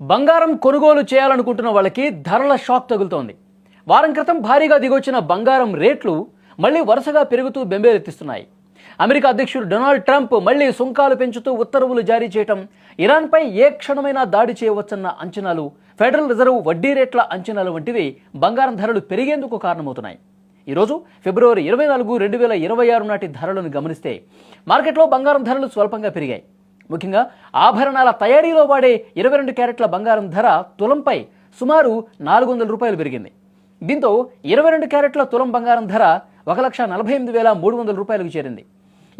బంగారం కొనుగోలు చేయాలనుకుంటున్న వాళ్ళకి ధరల షాక్ తగులుతోంది. వారం క్రితం భారీగా దిగొచ్చిన బంగారం రేట్లు మళ్లీ వరుసగా పెరుగుతూ బెంబేలెత్తిస్తున్నాయి. అమెరికా అధ్యక్షుడు డొనాల్డ్ ట్రంప్ మళ్లీ సుంకాలు పెంచుతూ ఉత్తర్వులు జారీ చేయటం, ఇరాన్పై ఏ క్షణమైనా దాడి చేయవచ్చన్న అంచనాలు, ఫెడరల్ రిజర్వ్ వడ్డీ రేట్ల అంచనాలు వంటివి బంగారం ధరలు పెరిగేందుకు కారణమవుతున్నాయి. ఈరోజు ఫిబ్రవరి 24, 2026 నాటి ధరలను గమనిస్తే మార్కెట్లో బంగారం ధరలు స్వల్పంగా పెరిగాయి. ముఖ్యంగా ఆభరణాల తయారీలో వాడే 22 క్యారెట్ల బంగారం ధర తులంపై సుమారు 400 రూపాయలు పెరిగింది. దీంతో 22 క్యారెట్ల తులం బంగారం ధర 1,48,300 రూపాయలకు చేరింది.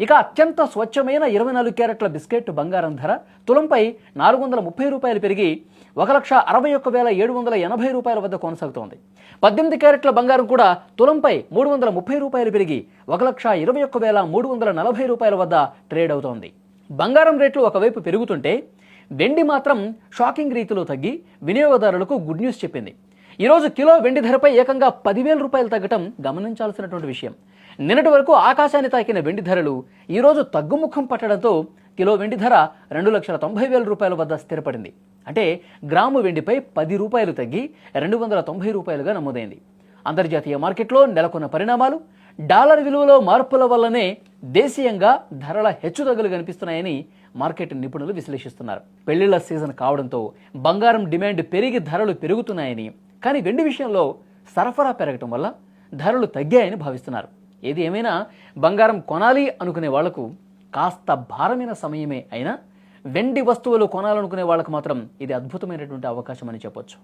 ఇక అత్యంత స్వచ్ఛమైన 24 క్యారెట్ల బిస్కెట్ బంగారం ధర తులంపై 430 రూపాయలు పెరిగి 1,61,780 రూపాయల వద్ద కొనసాగుతోంది. 18 క్యారెట్ల బంగారం కూడా తులంపై 330 రూపాయలు పెరిగి 1,21,340 రూపాయల వద్ద ట్రేడ్ అవుతోంది. బంగారం రేట్లు ఒకవైపు పెరుగుతుంటే వెండి మాత్రం షాకింగ్ రీతిలో తగ్గి వినియోగదారులకు గుడ్ న్యూస్ చెప్పింది. ఈరోజు కిలో వెండి ధరపై ఏకంగా 10,000 రూపాయలు తగ్గటం గమనించాల్సినటువంటి విషయం. నిన్నటి వరకు ఆకాశాన్ని తాకిన వెండి ధరలు ఈరోజు తగ్గుముఖం పట్టడంతో కిలో వెండి ధర 2,90,000 రూపాయల వద్ద స్థిరపడింది. అంటే గ్రాము వెండిపై 10 రూపాయలు తగ్గి 290 రూపాయలుగా నమోదైంది. అంతర్జాతీయ మార్కెట్లో నెలకొన్న పరిణామాలు, డాలర్ విలువలో మార్పుల వల్లనే దేశీయంగా ధరల హెచ్చుతగ్గులు కనిపిస్తున్నాయని మార్కెట్ నిపుణులు విశ్లేషిస్తున్నారు. పెళ్లిళ్ల సీజన్ కావడంతో బంగారం డిమాండ్ పెరిగి ధరలు పెరుగుతున్నాయని, కానీ వెండి విషయంలో సరఫరా పెరగటం వల్ల ధరలు తగ్గాయని భావిస్తున్నారు. ఏది ఏమైనా బంగారం కొనాలి అనుకునే వాళ్లకు కాస్త భారమైన సమయమే అయినా వెండి వస్తువులు కొనాలనుకునే వాళ్ళకు మాత్రం ఇది అద్భుతమైనటువంటి అవకాశం అని చెప్పొచ్చు.